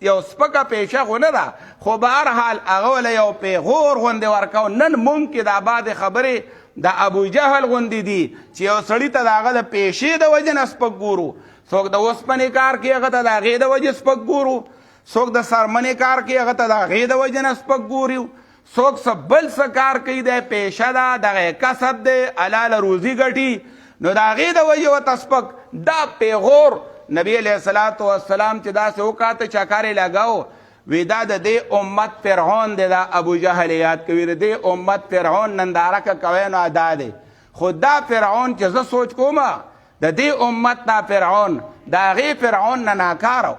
یو سپکه پیشه خو نه ده، خو به هر حال هغه وله یو پیغور غوندې ورکو. نن ممکن دا بعد خبرې د ابو جهل غوندې دي چې یو سړي ته د هغه د پیشې د وجې نه سپک ګورو، څوک د اوسپنې کار کوي هغه ته د هغې د وجې سپک ګورو، څوک د څرمنې کار کوي هغه ته د هغې د وجې نه سپک ګورو، څوک څه بل څه کار کوي دی پیشه ده دغه کسب دی حلاله روزي ګټي نو د هغې د وجې ورته سپک. دا پیغور نبی علیه الصلاة والسلام چې داسې وکاته چکر یې لګاو وی دا د دې امت فرعون دی. دا ابو جهل یاد کوي د دې امت فرعون ننداره که کوی نو ادا دی. خو دا فرعون چې زه سوچ کومه د دې امت دا فرعون د هغې فرعون نه ناکاره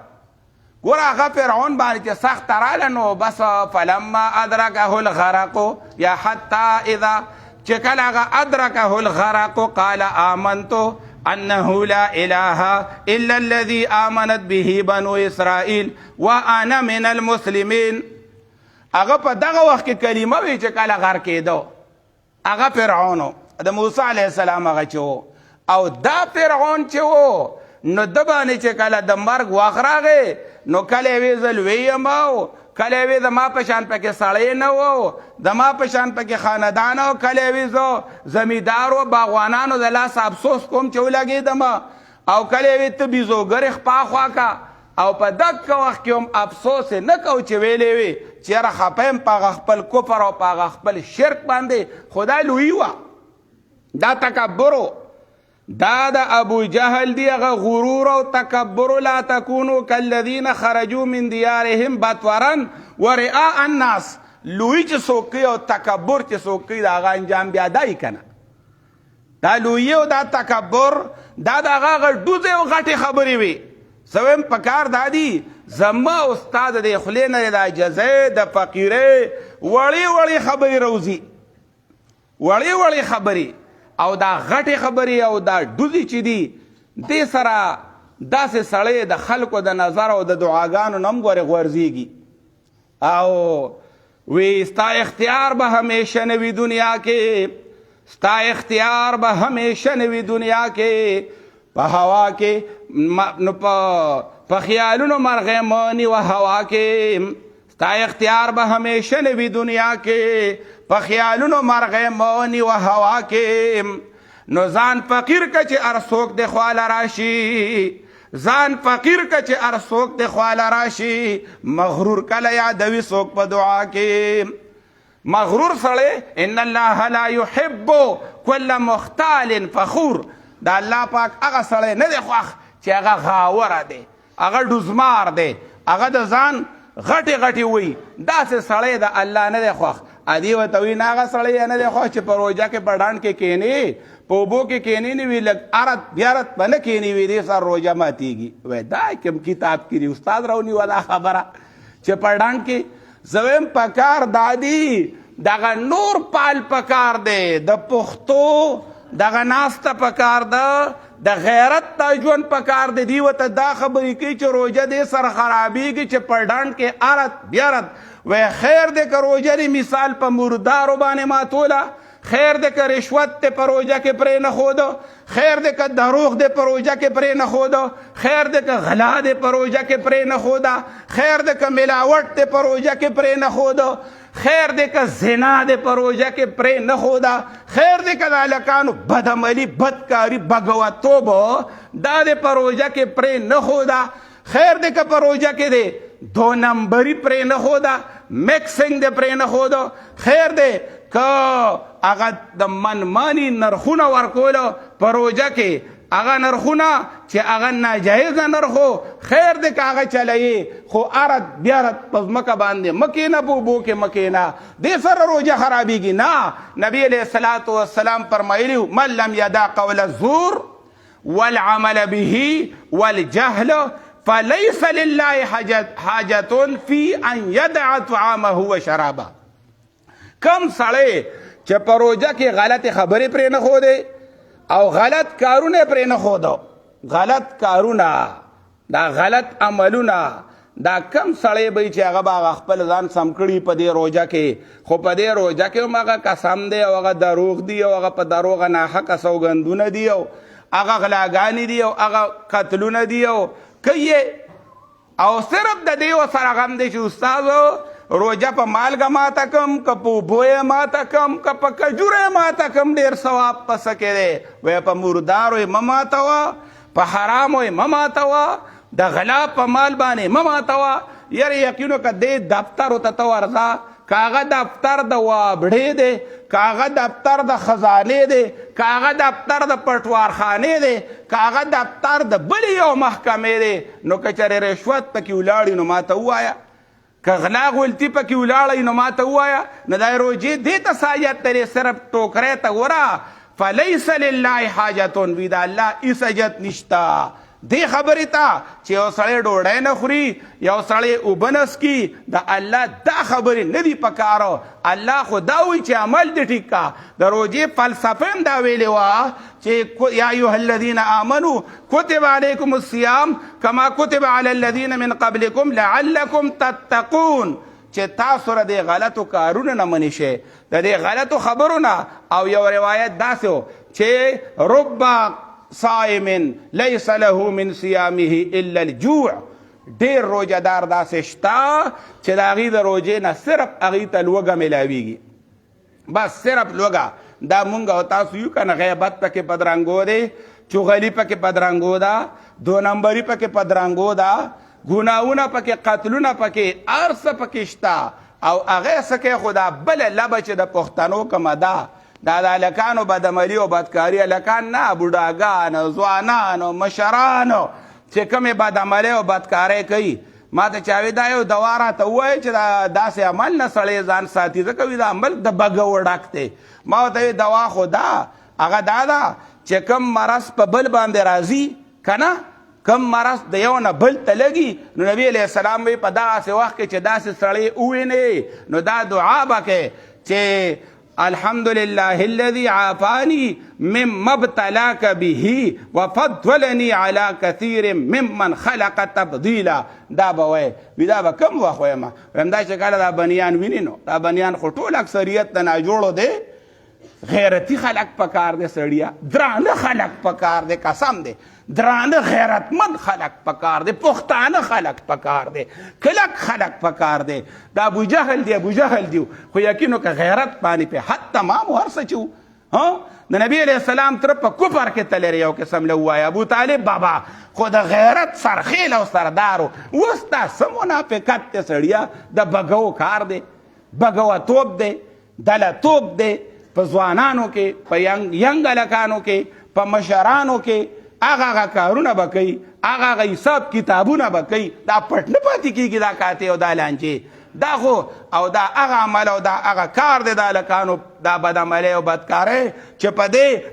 ګوره هغه فرعون باندې چې سخت راله نو بس فلما ادرکه الغرق یا حتی اذا چې کله هغه ادرکه الغرق قال آمنتو انه لا اله الا الذي امنت به بنو اسرائيل وانا من المسلمين. هغه په دغه وخت کې کلمه وی چې کله غر کېدو هغه فرعون د موسی علیه السلام هغه چې و او دا فرعون چې و نو د باندې چې کله د مرګ وخت راغی نو کله وی زه لوی یم او کله وی زما په شان پکې سړی نه و، زما په شان پکې خاندان او کله وی زه زمیندار و باغوانانو د لاس افسوس کوم چې ولګېدم او کله وی ته بیزوګرې خپا خوا کا. او په دغه وخت کې هم افسوس نه کو چې ویلې وي چې یاره خفه یم په هغه خپل کفر او په هغه خپل شرک باندې. خدای لوی وه دا تکبرو دا د ابو جهل دی هغه غرور او تکبر. لا تکونو کالذین خرجوا من دیارهم بطرا ورئاء الناس. لوی چې څوک کوي او تکبر چې څوک کوي د هغه انجام بیا دای کنه. دا لوی او دا تکبر دا د هغه ډوزې او غټې خبرې وي. زه وایم پکار دا دي زما استاد د خولې نه د عجزۍ د فقیرۍ وړې وړې خبرې روزي، وړې وړې خبرې او دا غټې خبرې او دا ډوزې چې دي دې سره داسې سړی د خلکو د نظر او د دعاګانو نه هم ګورې غورځېږي. او وی ستا اختیار به همیشه نه وي دنیا کې، ستا اختیار به همیشه نه وي دنیا کې، په هوا کې نو په خیالونو مرغې مانی و هوا کې. ستا اختیار به همیشه نه وي دنیا کې، په خیالونو مرغې مانی و هوا کې. نو ځان فقیر که چې هر څوک د خواله راشي ځان فقیر که چې هر څوک د خواله راشي مغرور کله یادوي څوک په دعا کې مغرور سړی ان الله لا يحب كل مختال فخور دا الله پاک هغه سړی نه دی خوښ چې هغه غاوره دی هغه ډوزمار دی هغه د ځان غټې غټې وي داسې سړی د الله نه دی خوښ ادي ورته وایي نه هغه سړی نه دی خوښ چې په روژه کې په ډانډ کې کښېني په اوبو کې کښېني نه وي لږ ارت بیارت به نه کښېني وي دې سره روژه ماتېږي وایي دا کوم کتاب کې دي استاد راونیوه دا خبره چې په ډانډ کې زه وایم پکار دا دي دغه نور پال پکار دی د پښتو دغه ناسته پکار ده د غیرت دا ژوند پکار دی دی ورته دا خبرې کوي چې روژه دې سره خرابېږي چې په ډانډ کې ارت بیارت وی خیر دی که روژه دې مثال په مردارو باندې ماتوله خیر دی که رشوت دې په روژه کې پرې نه ښوده خیر دی که دروغ دې په روژه کې پرې نه ښوده خیر دی که غلا دې په روژه کې پرې نه ښوده خیر دی که ملاوټ دې په روژه کې پرې نه ښوده خیر دی که زنا دې په روژه کې پرې نه ښوده خیر دی که د هلکانو بدعملي بدکاري بګوتوب دا دې په روژه کې پرې نه ښوده خیر دی که په روژه کې دی دو نمبري پرې نه ښوده میکسنګ دې پرې نه ښوده خیر دی که هغه د منماني نرخونه ورکولو په روژه کې هغه نرخونه چې هغه ناجایزه نرخو خیر دی که هغه چلوي خو ارت بیارت په ځمکه باندې مه کښېنه په اوبو کې مه کښېنه دې سره روژه خرابېږي نه نبي علیه الصلاة والسلام فرمایلي من لم یدع قول الزور والعمل به والجهل فليس لله حاجة في ان يدع طعامه وشرابه کم سړی چې په روژه کې غلطې خبرې پرې نه ښودې او غلط کارونه پرې نه ښوده غلط کارونه دا غلط عملونه دا کم سړی به چې هغه به هغه خپل ځان سم کړي په دې روژه کې خو په دې روژه کې هم هغه قسم دی او هغه دروغ دی او هغه په دروغه ناحقه سوګندونه دي او هغه غلاګانې دي او هغه قتلونه دي او کوي او صرف د دې سره غم دی چې استادو روژه په مالګه ماته کم که په اوبو یې ماته کم که په کجوره یې ماته کم ډېر ثواب پسه کې دی وایي په مردارو یې مه ماتوه په حرامو یې مه ماتوه د غلا په مال باندې مه ماتوه یاره یقینو که دې دفترو ته ته ورځه که هغه دفتر د وابړې دی که هغه دفتر د خزانې دی که هغه دفتر د پټوارخانې دی که هغه دفتر د بلې یو محکمې دی نو که چېرې رشوت پکې ولاړي نو ماته ووایه که غلا غلطي پکې ولاړی نو ماته ووایه نو دا روژې دې ته سایت لري صرف ټوکری ته وره فلیس لله حاجتون وي د الله هېڅ حاجت نشته دې خبرې ته چې یو سړی ډوډۍ نه خوري یو سړی اوبه نه څکي د الله دا خبرې نه دي پکاره الله خو دا وایي چې عمل دې ټیک کا د روژې فلسفه هم دا ویلې وه چې یا ایها الذین آمنوا کتب علیکم الصیام کما کتب علی الذین من قبلکم لعلکم تتقون چې تاسو را دې غلطو کارونه نه منې شئ د دې غلطو خبرو نه او یو روایت داسې و چې رب صائم لیس له من صیامه الا الجوع ډېر روژهدار داسې شته چې د هغې د روژې نه صرف هغې ته لوږه میلاویږي بس صرف لوږه دا مونږ او تاسو یو که نه غیبت پکې بدرنګو دی چغلي پکې بدرنګو ده دو نمبري پکې بدرنګو ده ګناهونه پکې قتلونه پکې هر څه پکې شته او هغې څه کوي خو دا بله لبه چې د پښتنو کومه ده دا د هلکانو بدعملي او بدکاري هلکان نه بوډاګان ځوانان او مشرانو چې کومې بدعملۍ او بدکارۍ کوي ما ته چاوي دا یو دوا راته ووایي چې داسې عمل نه سړی ځان ساتي ځکه وي دا ملک د بګو ډک دی ما ورته وی دوا خو دا هغه دا ده چې کم مرض په بل باندې راځي که نه کم مرض د یو نه بل ته لګي نو نبي علیه السلام وی په دغسې وخت کې چې داسې سړی ووینې نو دا دعا به کوې چې الحمد لله الذي عافاني مما ابتلاك به وفضلني على كثير ممن خلق تفضيلا دا به وایي وي دا به کوم وخت وایم وایم دا چې کله دا بنیان ویني نو دا بنیان خو ټول اکثریت د ناجوړو دی غیرتي خلق پکار دی سړیا درانه خلق پکار دی قسم دی درانه غیرتمند خلق پکار دی پښتانه خلق پکار دی کلک خلق پکار دی دا ابو جهل دی خو یقینو که غیرت باندې په حد تمام هر څه چې د نبی علیہ السلام تر په کفر کې تللی یو قسم له ووایه ابو طالب بابا خو د غیرت سرخیل او سردارو اوس دا څه منافقت دی سړیه د بګو کار دی بګوتوب دی دلتوب دی په ځوانانو کې په ینګ هلکانو کې په مشرانو کې هغه کارونه به کوي هغه حساب کتابونه به کوي دا پټ نه پاتې کېږي دا کاتې او دا لانجې دا خو او دا هغه عمل او دا هغه کار دی د هلکانو دا بدعملۍ او بدکارۍ چې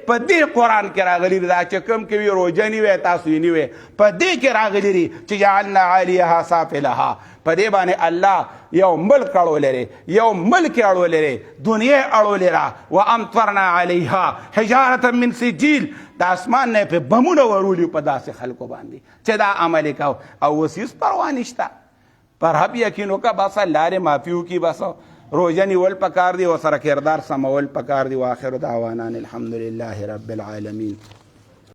په دې قرآن کې راغلي دي دا چې کوم کې وي روژه نیوی تاسو یې نیوی په دې کې راغلي دي چې جعلنا عالیها سافلها په دې باندې الله یو ملک اړولی دی یو ملک یې اړولی دی دنیا یې اړولی را وامطرنا علیها حجارة من سجیل د اسمان نه پې بمونه ورولي په داسې خلکو باندې چې دا عمل یې کو او اوس هېڅ پروا نشته پر حب یقین وکړه بس لارې معافي وکړي بس روژه نیول پکار دی او سره کردار سمول پکار دی واخر دعوانا الحمدلله رب العالمین